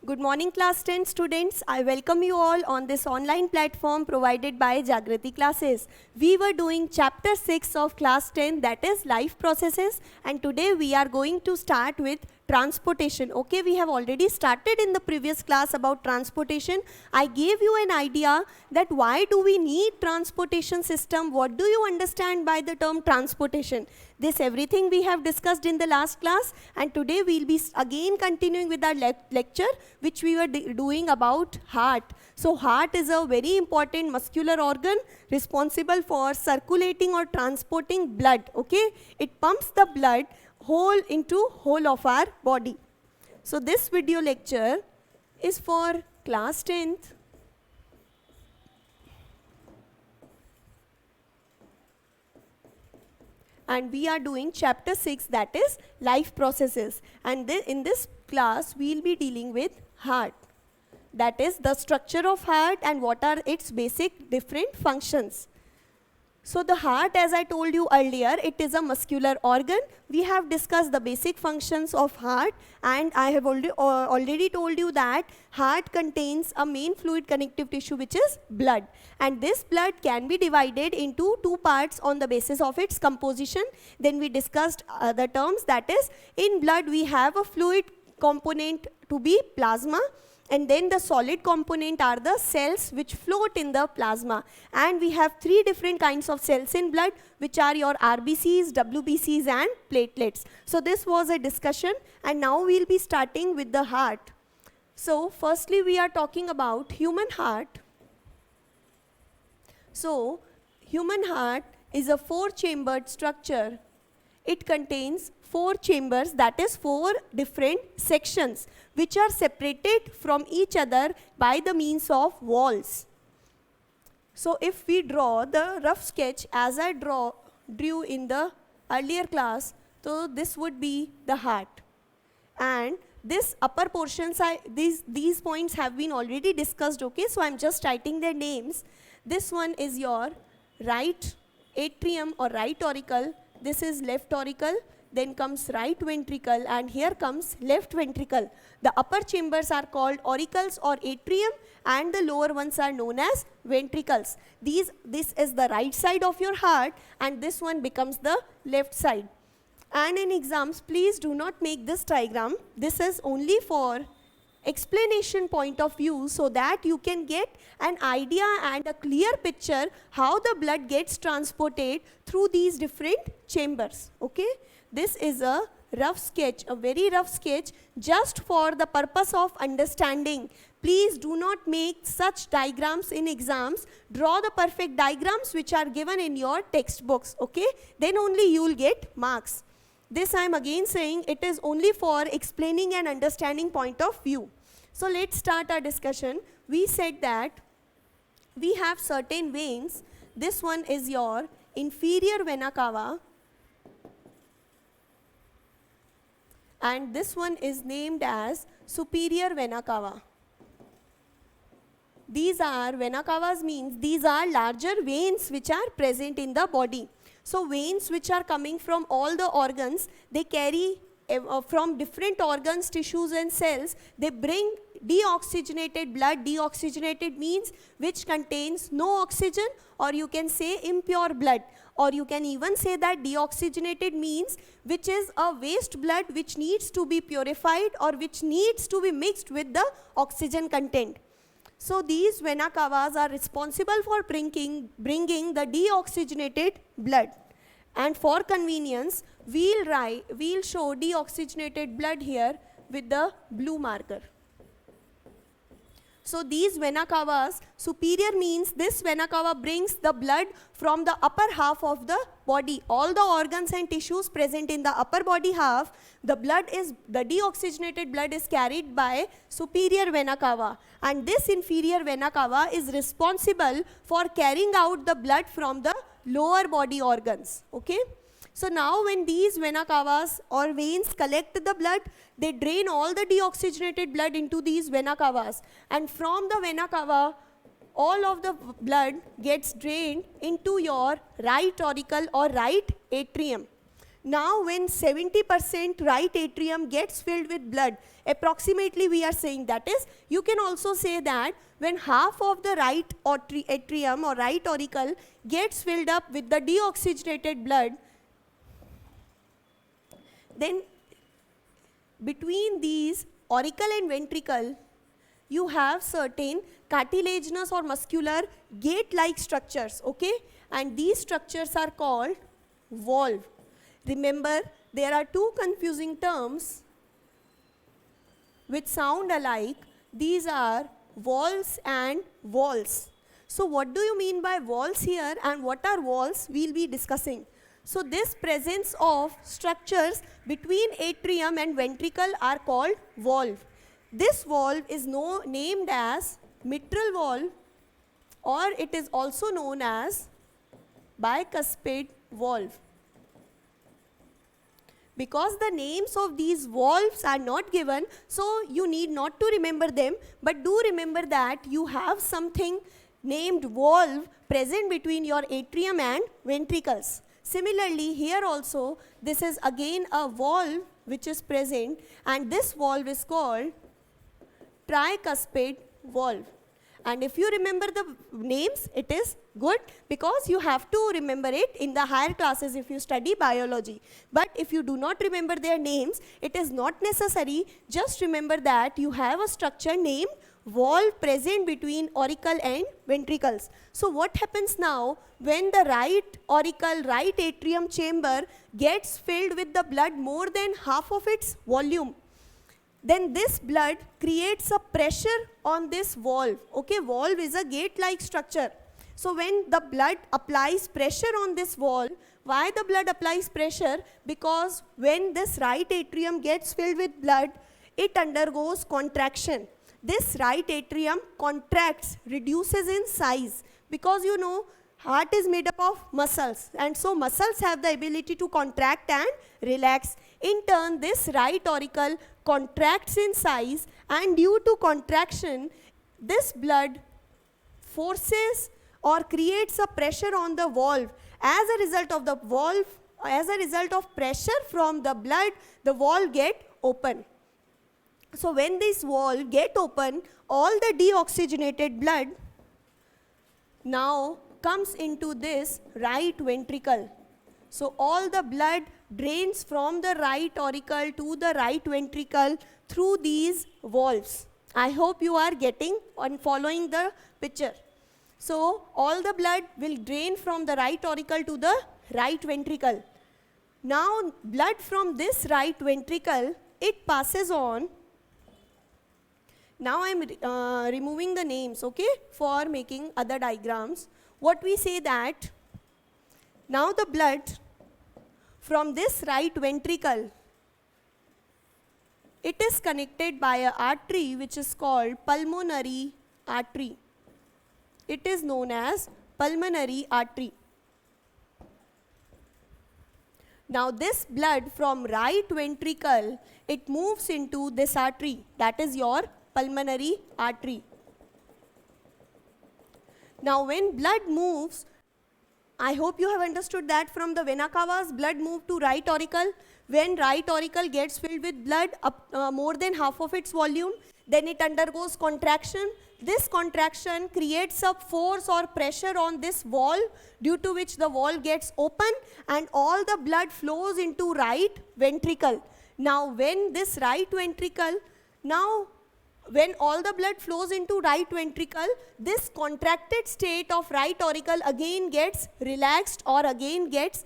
Good morning, class 10 students. I welcome you all on this online platform provided by Jagrati Classes. We were doing chapter 6 of class 10, that is life processes, and today we are going to start with transportation. Okay, we have already started in the previous class about transportation. I gave you an idea that why do we need transportation system? What do you understand by the term transportation? This everything we have discussed in the last class, and today we'll be again continuing with our lecture which we were doing about heart. So heart is a very important muscular organ responsible for circulating or transporting blood. Okay, it pumps the blood whole of our body. So this video lecture is for class 10th. And we are doing chapter 6, that is life processes. And in this class, we will be dealing with heart. That is the structure of heart and what are its basic different functions. So the heart, as I told you earlier, it is a muscular organ. We have discussed the basic functions of heart, and I have already told you that heart contains a main fluid connective tissue which is blood. And this blood can be divided into two parts on the basis of its composition. Then we discussed other terms, that is in blood we have a fluid component to be plasma. And then the solid component are the cells which float in the plasma. And we have three different kinds of cells in blood, which are your RBCs, WBCs and platelets. So this was a discussion, and now we'll be starting with the heart. So firstly we are talking about human heart. So human heart is a four-chambered structure. It contains four chambers, that is four different sections which are separated from each other by the means of walls. So if we draw the rough sketch as I drew in the earlier class, so this would be the heart. And this upper portions, these points have been already discussed, okay, so I'm just writing their names. This one is your right atrium or right auricle, this is left auricle, then comes right ventricle, and here comes left ventricle. The upper chambers are called auricles or atrium, and the lower ones are known as ventricles. This is the right side of your heart, and this one becomes the left side. And in exams, please do not make this diagram. This is only for explanation point of view, so that you can get an idea and a clear picture how the blood gets transported through these different chambers. Okay, this is a rough sketch, a very rough sketch, just for the purpose of understanding. Please do not make such diagrams in exams. Draw the perfect diagrams which are given in your textbooks. Okay, then only you will get marks. This I am again saying, it is only for explaining and understanding point of view. So let's start our discussion. We said that we have certain veins. This one is your inferior vena cava, and this one is named as superior vena cava. These are vena cavas, means these are larger veins which are present in the body. So veins which are coming from all the organs, they carry from different organs, tissues and cells, they bring deoxygenated blood. Deoxygenated means which contains no oxygen, or you can say impure blood, or you can even say that deoxygenated means which is a waste blood which needs to be purified or which needs to be mixed with the oxygen content. So these vena cavas are responsible for bringing the deoxygenated blood. And for convenience, we'll show deoxygenated blood here with the blue marker. So these vena cavas, superior means this vena cava brings the blood from the upper half of the body. All the organs and tissues present in the upper body half, the deoxygenated blood is carried by superior vena cava. And this inferior vena cava is responsible for carrying out the blood from the lower body organs. Okay? So now when these vena cavas or veins collect the blood, they drain all the deoxygenated blood into these vena cavas. And from the vena cava, all of the blood gets drained into your right auricle or right atrium. Now when 70% right atrium gets filled with blood, approximately we are saying, that is, you can also say that when half of the right atrium or right auricle gets filled up with the deoxygenated blood, then between these auricle and ventricle, you have certain cartilaginous or muscular gate-like structures, okay? And these structures are called valve. Remember, there are two confusing terms which sound alike. These are valves and walls. So what do you mean by walls here, and what are walls? We'll be discussing. So this presence of structures between atrium and ventricle are called valve. This valve is named as mitral valve, or it is also known as bicuspid valve. Because the names of these valves are not given, so you need not to remember them, but do remember that you have something named valve present between your atrium and ventricles. Similarly, here also, this is again a valve which is present, and this valve is called tricuspid valve. And if you remember the names, it is good, because you have to remember it in the higher classes if you study biology. But if you do not remember their names, it is not necessary. Just remember that you have a structure named valve present between auricle and ventricles. So what happens now when the right auricle, right atrium chamber gets filled with the blood more than half of its volume? Then this blood creates a pressure on this valve. Okay, valve is a gate-like structure. So when the blood applies pressure on this valve, why the blood applies pressure? Because when this right atrium gets filled with blood, it undergoes contraction. This right atrium contracts, reduces in size, because you know, heart is made up of muscles, and so muscles have the ability to contract and relax. In turn, this right auricle contracts in size, and due to contraction, this blood forces or creates a pressure on the valve. As a result of the valve, as a result of pressure from the blood, the valve get open. So when this valve get open, all the deoxygenated blood now comes into this right ventricle. So all the blood drains from the right auricle to the right ventricle through these valves. I hope you are getting and following the picture. So all the blood will drain from the right auricle to the right ventricle. Now blood from this right ventricle, it passes on. Now I am removing the names, okay, for making other diagrams. What we say that now the blood from this right ventricle, it is connected by an artery which is called pulmonary artery. It is known as pulmonary artery. Now this blood from right ventricle, it moves into this artery, that is your pulmonary artery. Now when blood moves, I hope you have understood that from the vena cavas, blood move to right auricle. When right auricle gets filled with blood more than half of its volume, then it undergoes contraction. This contraction creates a force or pressure on this valve, due to which the valve gets open and all the blood flows into right ventricle. Now when this right ventricle, when all the blood flows into right ventricle, this contracted state of right auricle again gets relaxed, or again gets,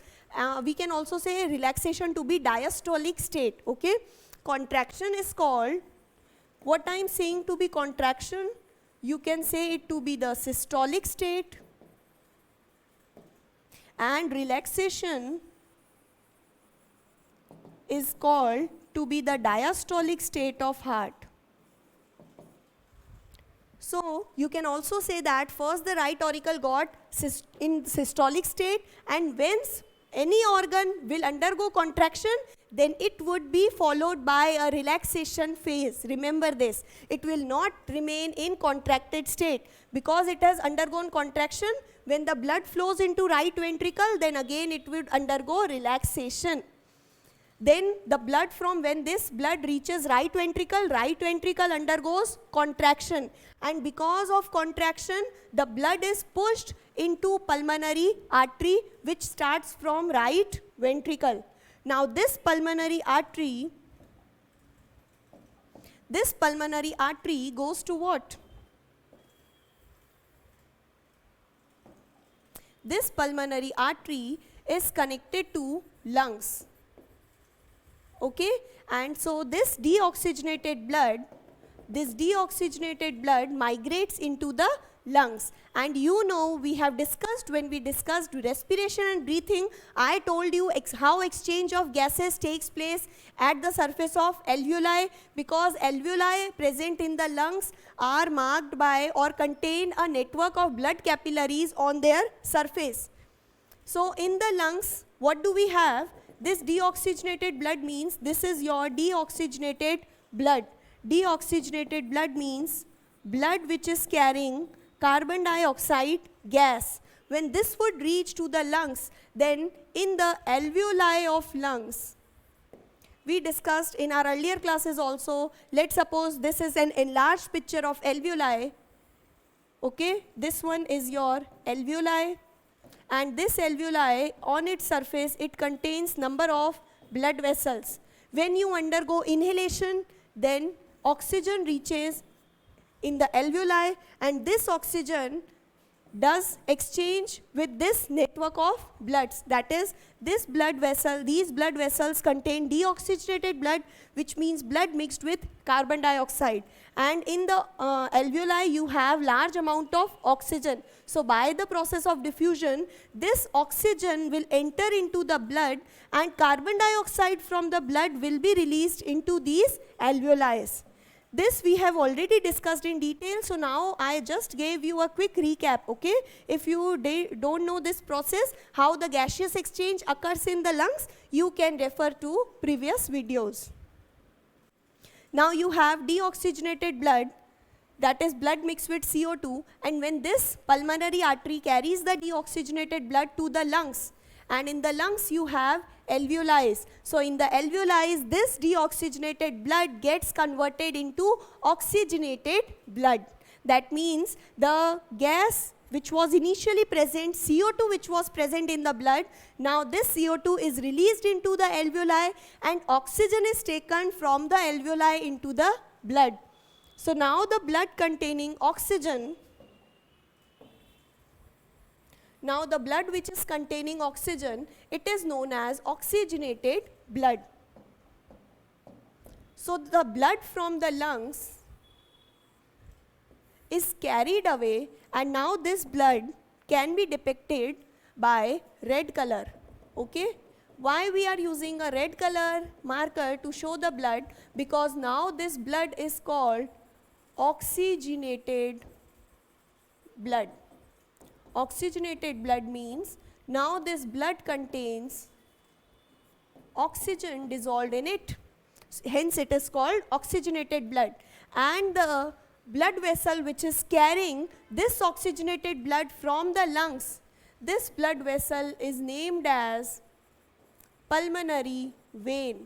we can also say relaxation to be diastolic state, okay. Contraction is called, what I am saying to be contraction, you can say it to be the systolic state, and relaxation is called to be the diastolic state of heart. So you can also say that first the right auricle got in systolic state, and once any organ will undergo contraction, then it would be followed by a relaxation phase. Remember this, it will not remain in contracted state, because it has undergone contraction. When the blood flows into right ventricle, then again it would undergo relaxation. Then the blood when this blood reaches right ventricle undergoes contraction, and because of contraction the blood is pushed into pulmonary artery which starts from right ventricle. Now this pulmonary artery goes to what? This pulmonary artery is connected to lungs. Okay, and so this deoxygenated blood migrates into the lungs. And you know, we have discussed, when we discussed respiration and breathing, I told you how exchange of gases takes place at the surface of alveoli, because alveoli present in the lungs are marked by or contain a network of blood capillaries on their surface. So in the lungs, what do we have? This deoxygenated blood means this is your deoxygenated blood. Deoxygenated blood means blood which is carrying carbon dioxide gas. When this would reach to the lungs, then in the alveoli of lungs, we discussed in our earlier classes also, let's suppose this is an enlarged picture of alveoli. Okay, this one is your alveoli. And this alveoli, on its surface, it contains number of blood vessels. When you undergo inhalation, then oxygen reaches in the alveoli, and this oxygen does exchange with this network of bloods. That is, these blood vessels contain deoxygenated blood, which means blood mixed with carbon dioxide. And in the alveoli, you have large amount of oxygen. So by the process of diffusion, this oxygen will enter into the blood, and carbon dioxide from the blood will be released into these alveoli. This we have already discussed in detail, so now I just gave you a quick recap, okay? If you don't know this process, how the gaseous exchange occurs in the lungs, you can refer to previous videos. Now you have deoxygenated blood, that is blood mixed with CO2, and when this pulmonary artery carries the deoxygenated blood to the lungs, and in the lungs you have alveoli. So in the alveoli, this deoxygenated blood gets converted into oxygenated blood. That means the gas which was initially present, CO2 which was present in the blood, now this CO2 is released into the alveoli, and oxygen is taken from the alveoli into the blood. So now the blood containing oxygen, now the blood which is containing oxygen, it is known as oxygenated blood. So the blood from the lungs is carried away, and now this blood can be depicted by red color. Okay? Why we are using a red color marker to show the blood? Because now this blood is called oxygenated blood. Oxygenated blood means now this blood contains oxygen dissolved in it. Hence it is called oxygenated blood. And the blood vessel which is carrying this oxygenated blood from the lungs, this blood vessel is named as pulmonary vein.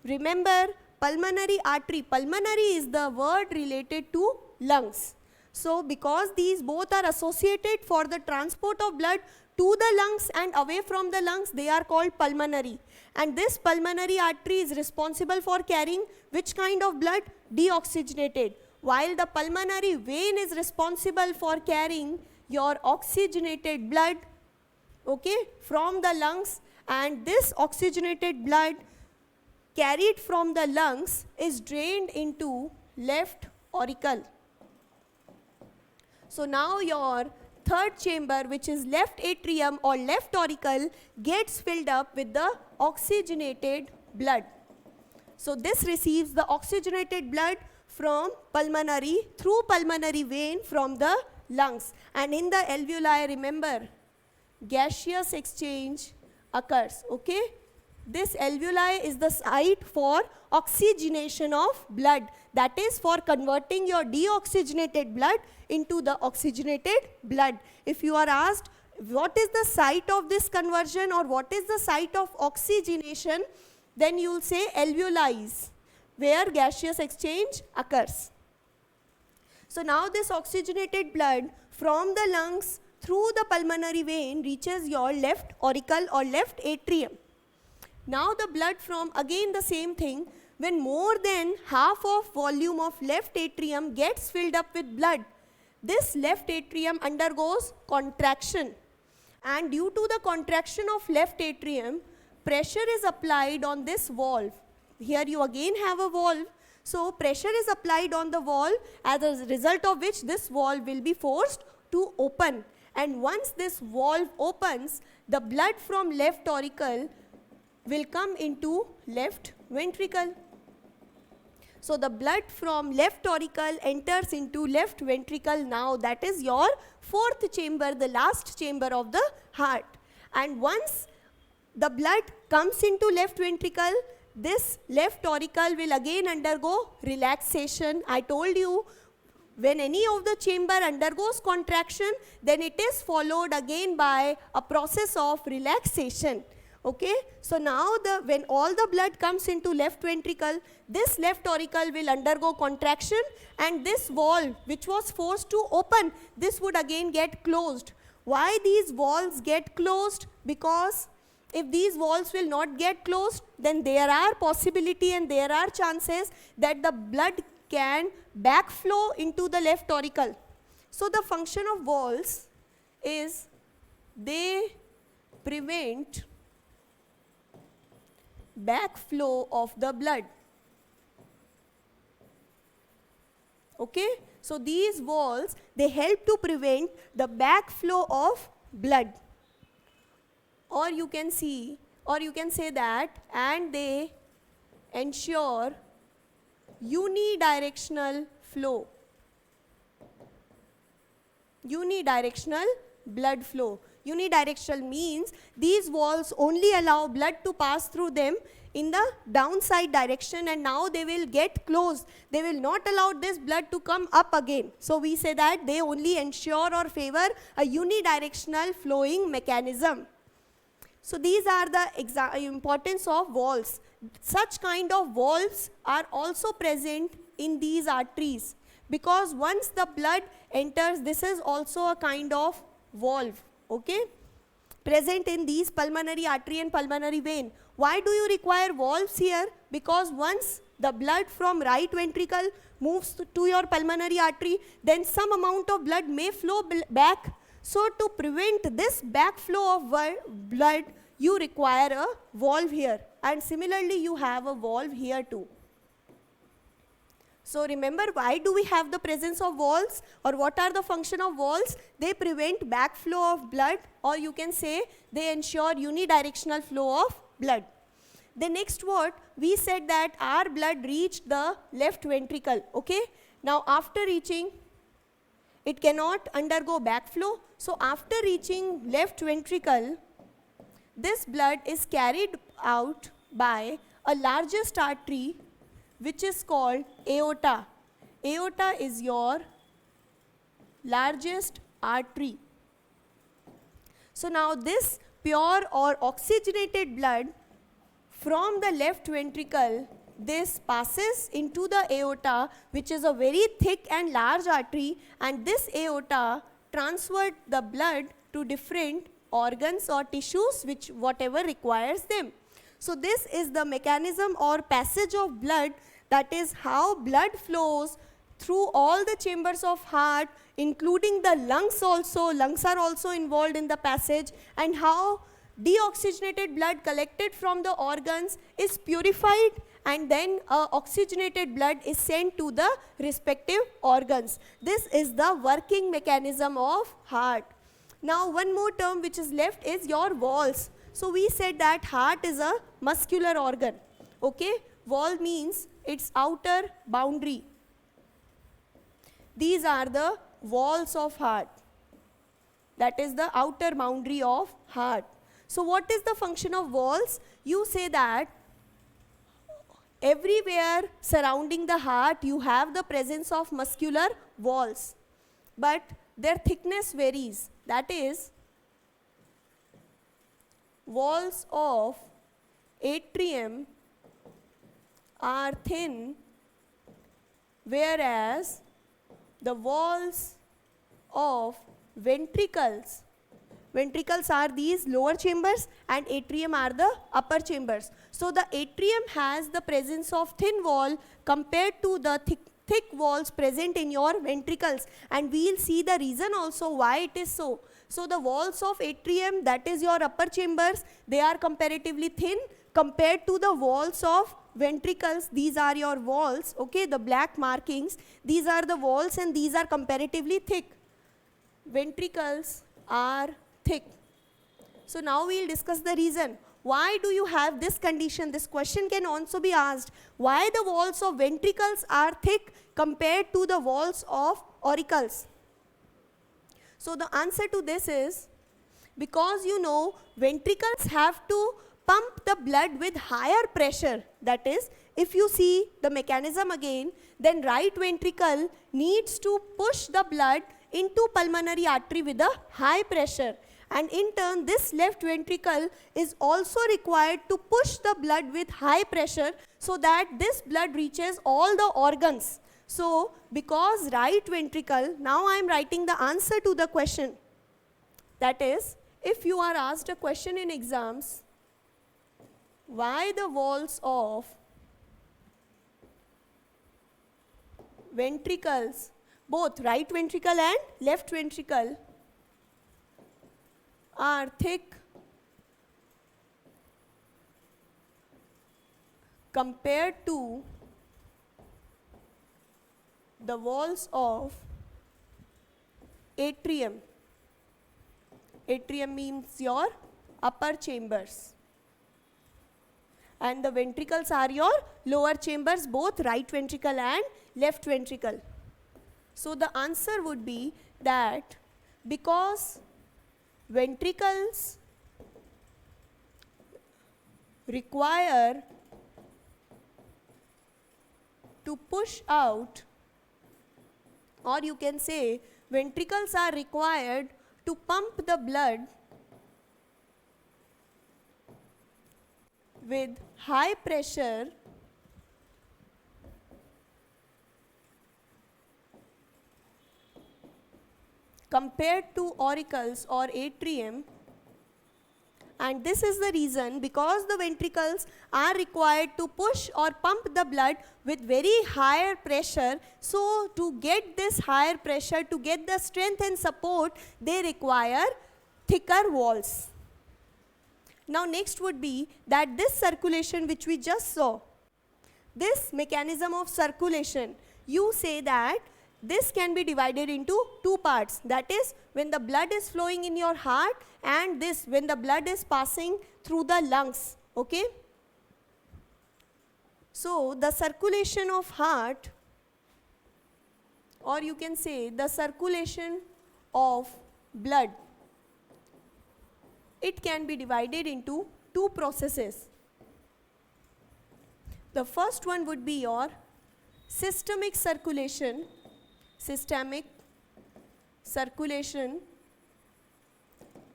Remember, pulmonary artery, pulmonary is the word related to lungs. So because these both are associated for the transport of blood to the lungs and away from the lungs, they are called pulmonary. And this pulmonary artery is responsible for carrying which kind of blood? Deoxygenated. While the pulmonary vein is responsible for carrying your oxygenated blood, okay, from the lungs, and this oxygenated blood carried from the lungs is drained into left auricle. So now your third chamber, which is left atrium or left auricle, gets filled up with the oxygenated blood. So this receives the oxygenated blood from pulmonary, through pulmonary vein from the lungs. And in the alveoli, remember, gaseous exchange occurs, okay? This alveoli is the site for oxygenation of blood. That is for converting your deoxygenated blood into the oxygenated blood. If you are asked what is the site of this conversion or what is the site of oxygenation, Then you will say alveoli, where gaseous exchange occurs. So now this oxygenated blood from the lungs through the pulmonary vein reaches your left auricle or left atrium. Now the blood from, again the same thing, when more than half of volume of left atrium gets filled up with blood, this left atrium undergoes contraction, and due to the contraction of left atrium, pressure is applied on this valve. Here you again have a valve, so pressure is applied on the valve, as a result of which this valve will be forced to open, and once this valve opens, the blood from left auricle will come into left ventricle. So the blood from left auricle enters into left ventricle. Now that is your fourth chamber, the last chamber of the heart. And once the blood comes into left ventricle, this left auricle will again undergo relaxation. I told you, when any of the chamber undergoes contraction, then it is followed again by a process of relaxation. Okay, so now when all the blood comes into left ventricle, this left auricle will undergo contraction, and this valve which was forced to open, this would again get closed. Why these valves get closed? Because if these valves will not get closed, then there are possibility and there are chances that the blood can backflow into the left auricle. So the function of valves is they prevent backflow of the blood. Okay, so these valves, they help to prevent the backflow of blood. Or you can say that, and they ensure unidirectional flow, unidirectional blood flow. Unidirectional means these valves only allow blood to pass through them in the downside direction, and now they will get closed. They will not allow this blood to come up again. So we say that they only ensure or favor a unidirectional flowing mechanism. So these are the importance of valves. Such kind of valves are also present in these arteries, because once the blood enters, this is also a kind of valve, okay, present in these pulmonary artery and pulmonary vein. Why do you require valves here? Because once the blood from right ventricle moves to your pulmonary artery, then some amount of blood may flow back. So to prevent this backflow of blood, you require a valve here, and similarly you have a valve here too. So remember, why do we have the presence of valves, or what are the function of valves? They prevent backflow of blood, or you can say they ensure unidirectional flow of blood. The next what? We said that our blood reached the left ventricle, okay? Now after reaching, it cannot undergo backflow. So after reaching left ventricle, this blood is carried out by a largest artery which is called aorta. Aorta is your largest artery. So now this pure or oxygenated blood from the left ventricle, this passes into the aorta, which is a very thick and large artery, and this aorta transferred the blood to different organs or tissues, which whatever requires them. So this is the mechanism or passage of blood, that is how blood flows through all the chambers of heart, including the lungs also. Lungs are also involved in the passage, and how deoxygenated blood collected from the organs is purified, and then oxygenated blood is sent to the respective organs. This is the working mechanism of heart. Now one more term which is left is your valves. So we said that heart is a muscular organ, okay? Valve means its outer boundary. These are the walls of heart. That is the outer boundary of heart. So what is the function of walls? You say that everywhere surrounding the heart you have the presence of muscular walls, but their thickness varies. That is, walls of atrium are thin, whereas the walls of ventricles are these lower chambers and atrium are the upper chambers. So the atrium has the presence of thin wall compared to the thick walls present in your ventricles, and we will see the reason also why it is so. So the walls of atrium, that is your upper chambers, they are comparatively thin compared to the walls of ventricles. These are your walls, okay, the black markings, these are the walls and these are comparatively thick. Ventricles are thick. So now we will discuss the reason. Why do you have this condition? This question can also be asked. Why the walls of ventricles are thick compared to the walls of auricles? So the answer to this is because you know ventricles have to pump the blood with higher pressure. That is, if you see the mechanism again, then right ventricle needs to push the blood into pulmonary artery with a high pressure, and in turn this left ventricle is also required to push the blood with high pressure so that this blood reaches all the organs. So because right ventricle, now I am writing the answer to the question. That is, if you are asked a question in exams, why the walls of ventricles, both right ventricle and left ventricle, are thick compared to the walls of atrium. Atrium means your upper chambers, and the ventricles are your lower chambers, both right ventricle and left ventricle. So the answer would be that because ventricles require to push out, or you can say ventricles are required to pump the blood with high pressure compared to auricles or atrium, and this is the reason because the ventricles are required to push or pump the blood with very higher pressure. So to get this higher pressure, to get the strength and support, they require thicker walls. Now next would be that this circulation which we just saw, this mechanism of circulation, you say that this can be divided into two parts. That is, when the blood is flowing in your heart, and this when the blood is passing through the lungs, okay? So the circulation of heart, or you can say the circulation of blood, it can be divided into two processes. The first one would be your systemic circulation,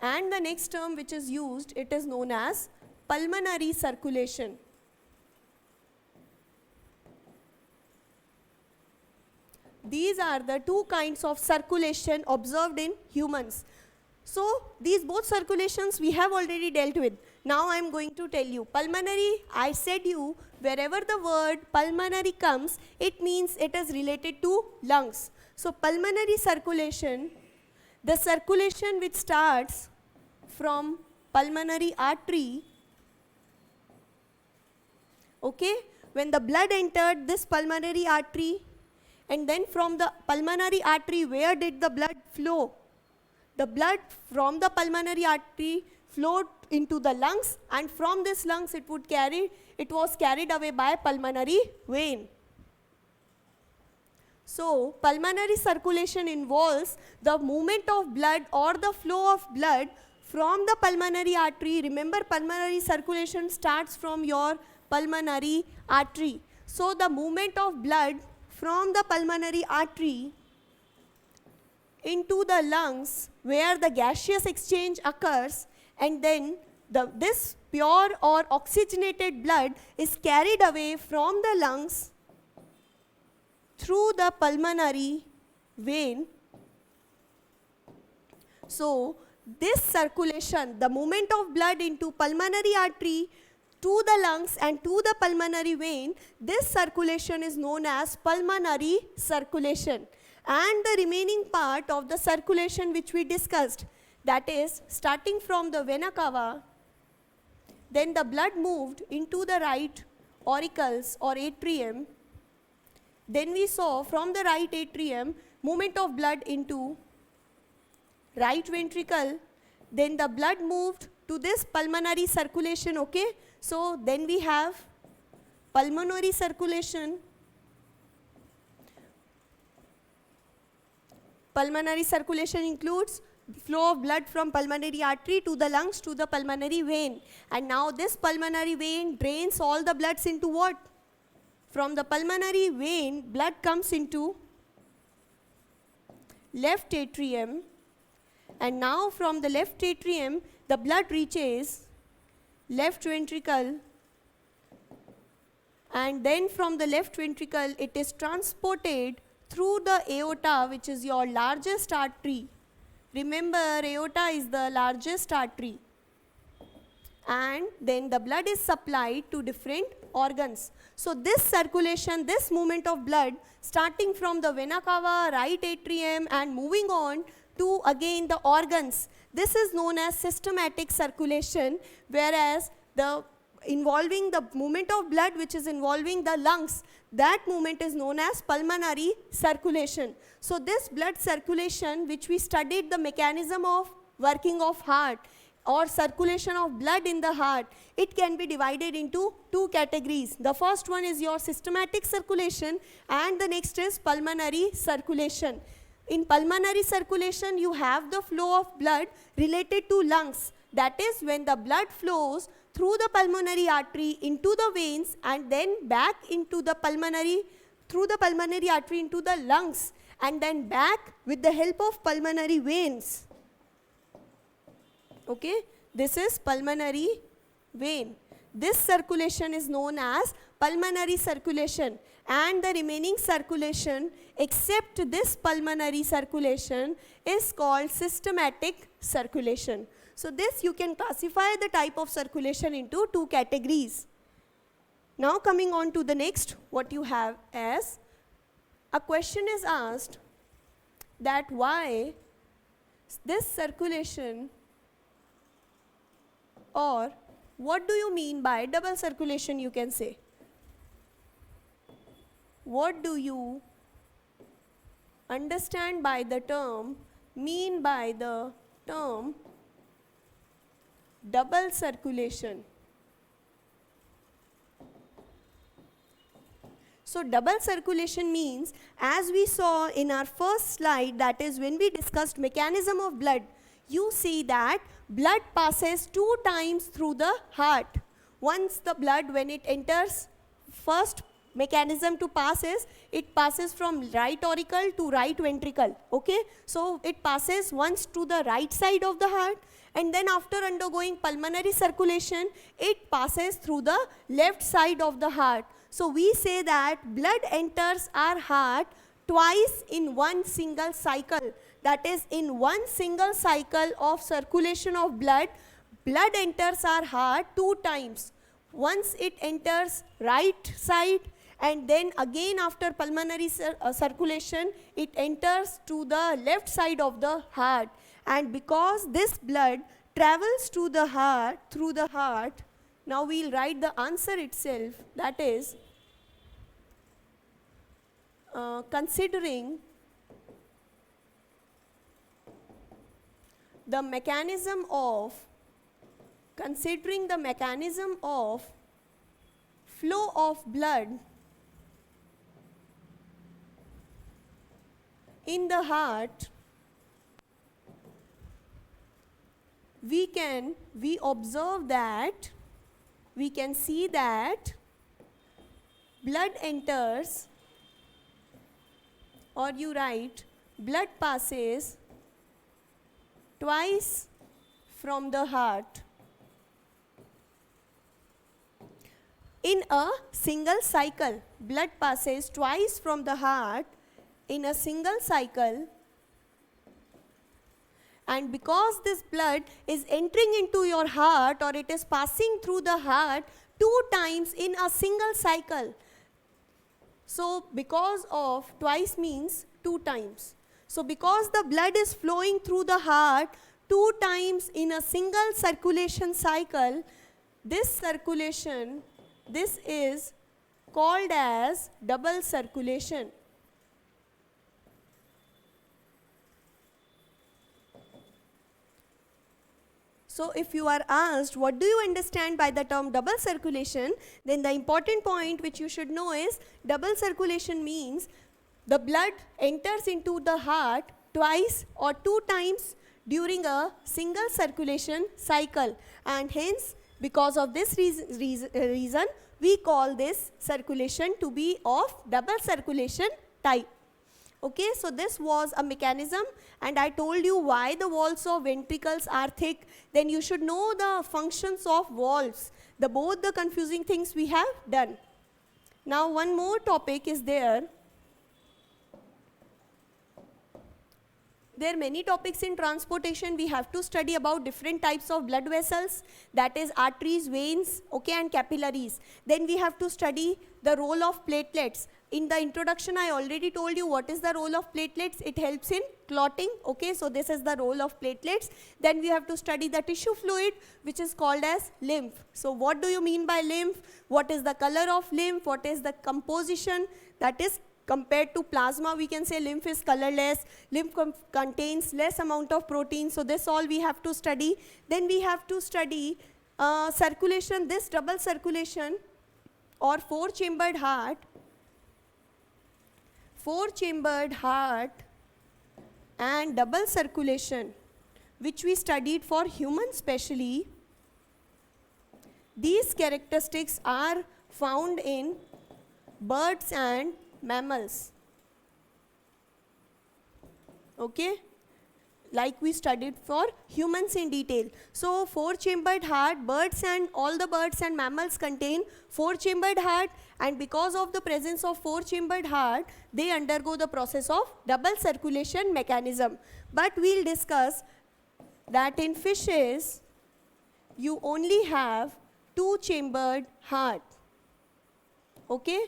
and the next term which is used, it is known as pulmonary circulation. These are the two kinds of circulation observed in humans. So these both circulations we have already dealt with. Now I am going to tell you pulmonary. I said you wherever the word pulmonary comes, it means it is related to lungs. So pulmonary circulation, the circulation which starts from pulmonary artery, okay, when the blood entered this pulmonary artery, and then from the pulmonary artery, where did the blood flow? The blood from the pulmonary artery flowed into the lungs, and from this lungs it was carried away by pulmonary vein. So pulmonary circulation involves the movement of blood or the flow of blood from the pulmonary artery. Remember, pulmonary circulation starts from your pulmonary artery. So the movement of blood from the pulmonary artery into the lungs where the gaseous exchange occurs, and then this pure or oxygenated blood is carried away from the lungs through the pulmonary vein. So this circulation, the movement of blood into pulmonary artery, to the lungs and to the pulmonary vein, this circulation is known as pulmonary circulation. And the remaining part of the circulation which we discussed, that is starting from the vena cava, then the blood moved into the right auricles or atrium. Then we saw from the right atrium movement of blood into right ventricle. Then the blood moved to this pulmonary circulation, okay? So then we have pulmonary circulation. Pulmonary circulation includes flow of blood from pulmonary artery to the lungs to the pulmonary vein. And now this pulmonary vein drains all the bloods into what? From the pulmonary vein, blood comes into left atrium. And now from the left atrium, the blood reaches left ventricle, and then from the left ventricle it is transported through the aorta, which is your largest artery. Remember, aorta is the largest artery. And then the blood is supplied to different organs. So this circulation, this movement of blood starting from the vena cava, right atrium, and moving on to again the organs, this is known as systematic circulation, whereas the involving the movement of blood which is involving the lungs, that movement is known as pulmonary circulation. So this blood circulation, which we studied the mechanism of working of heart or circulation of blood in the heart, it can be divided into two categories. The first one is your systematic circulation and the next is pulmonary circulation. In pulmonary circulation, you have the flow of blood related to lungs. That is when the blood flows through the pulmonary artery into the veins and then back into the pulmonary, through the pulmonary artery into the lungs and then back with the help of pulmonary veins. Okay, this is pulmonary vein. This circulation is known as pulmonary circulation, and the remaining circulation except this pulmonary circulation is called systematic circulation. So this you can classify the type of circulation into two categories. Now coming on to the next, what you have as a question is asked that why this circulation, or what do you mean by double circulation, you can say. What do you understand by the term, mean by the term double circulation? So double circulation means, as we saw in our first slide, that is when we discussed mechanism of blood, you see that blood passes 2 times through the heart. Once the blood, when it enters, first mechanism to pass is, it passes from right auricle to right ventricle, okay? So it passes once to the right side of the heart, and then after undergoing pulmonary circulation, it passes through the left side of the heart. So we say that blood enters our heart twice in one single cycle. That is, in one single cycle of circulation of blood, blood enters our heart 2 times. Once it enters right side, and then again after pulmonary circulation, it enters to the left side of the heart. And because this blood travels to the heart, through the heart, now we'll write the answer itself, that is, considering the mechanism of flow of blood in the heart, we can see that blood enters, or you write blood passes twice from the heart. In a single cycle, blood passes twice from the heart in a single cycle, and because this blood is entering into your heart, or it is passing through the heart 2 times in a single cycle. So because of twice means 2 times. So because the blood is flowing through the heart 2 times in a single circulation cycle, this circulation, this is called as double circulation. So if you are asked what do you understand by the term double circulation, then the important point which you should know is double circulation means the blood enters into the heart twice or 2 times during a single circulation cycle, and hence because of this reason we call this circulation to be of double circulation type. Okay, so this was a mechanism, and I told you why the walls of ventricles are thick. Then you should know the functions of valves. Both the confusing things we have done. Now one more topic is there. There are many topics in transportation. We have to study about different types of blood vessels, that is arteries, veins, okay, and capillaries. Then we have to study the role of platelets. In the introduction, I already told you what is the role of platelets. It helps in clotting, okay, so this is the role of platelets. Then we have to study the tissue fluid, which is called as lymph. So what do you mean by lymph? What is the color of lymph? What is the composition? That is, compared to plasma, we can say lymph is colorless. Lymph contains less amount of protein. So this all we have to study. Then we have to study circulation, this double circulation or 4-chambered heart. 4-chambered heart and double circulation, which we studied for humans specially. These characteristics are found in birds and mammals. Okay, like we studied for humans in detail. So 4-chambered heart, birds and all the birds and mammals contain 4-chambered heart, and because of the presence of 4-chambered heart, they undergo the process of double circulation mechanism. But we'll discuss that in fishes, you only have 2-chambered heart. Okay?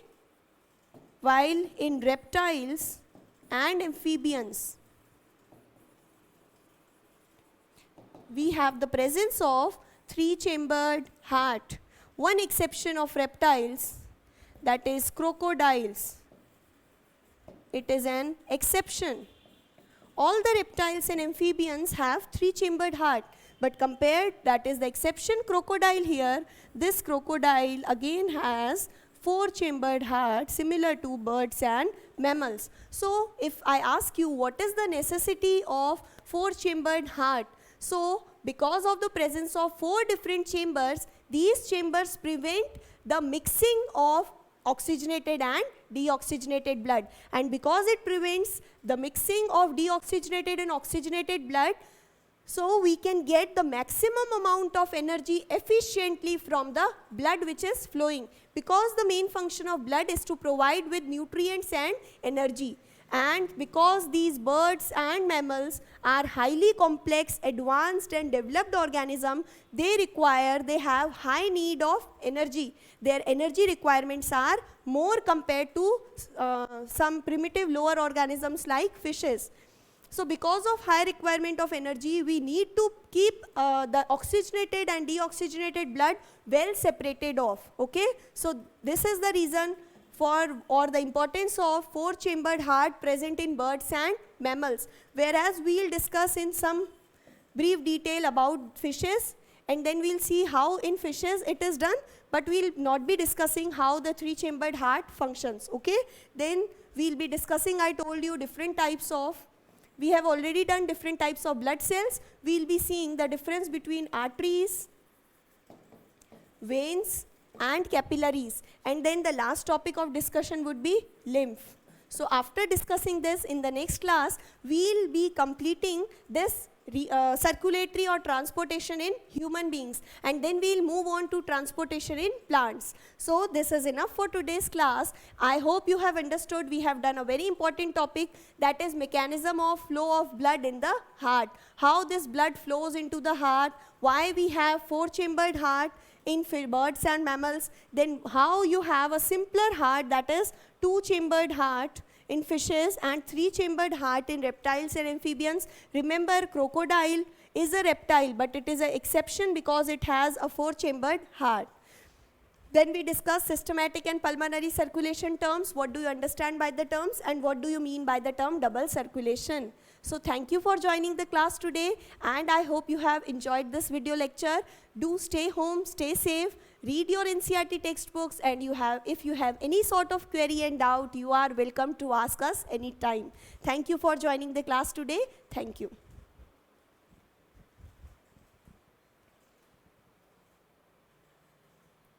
While in reptiles and amphibians, we have the presence of 3-chambered heart. One exception of reptiles, that is crocodiles. It is an exception. All the reptiles and amphibians have 3-chambered heart, but compared, that is the exception crocodile here, this crocodile again has 4-chambered heart, similar to birds and mammals. So if I ask you what is the necessity of 4-chambered heart, so because of the presence of 4 different chambers, these chambers prevent the mixing of oxygenated and deoxygenated blood, and because it prevents the mixing of deoxygenated and oxygenated blood, so we can get the maximum amount of energy efficiently from the blood which is flowing, because the main function of blood is to provide with nutrients and energy. And because these birds and mammals are highly complex, advanced and developed organisms, they have high need of energy. Their energy requirements are more compared to some primitive lower organisms like fishes. So because of high requirement of energy, we need to keep the oxygenated and deoxygenated blood well separated off. Okay? So this is the reason or the importance of 4-chambered heart present in birds and mammals, whereas we will discuss in some brief detail about fishes, and then we will see how in fishes it is done, but we will not be discussing how the 3-chambered heart functions. Okay? Then we will be discussing, I told you, different types of, we have already done different types of blood cells. We will be seeing the difference between arteries, veins and capillaries, and then the last topic of discussion would be lymph. So after discussing this in the next class, we will be completing this circulatory or transportation in human beings, and then we'll move on to transportation in plants. So this is enough for today's class. I hope you have understood. We have done a very important topic, that is mechanism of flow of blood in the heart, how this blood flows into the heart, why we have four-chambered heart in birds and mammals, then how you have a simpler heart, that is two-chambered heart in fishes and three-chambered heart in reptiles and amphibians. Remember, crocodile is a reptile, but it is an exception because it has a four-chambered heart. Then we discuss systematic and pulmonary circulation terms. What do you understand by the terms, and what do you mean by the term double circulation? So thank you for joining the class today, and I hope you have enjoyed this video lecture. Do stay home, stay safe, read your NCERT textbooks, and if you have any sort of query and doubt, you are welcome to ask us anytime. Thank you for joining the class today. Thank you.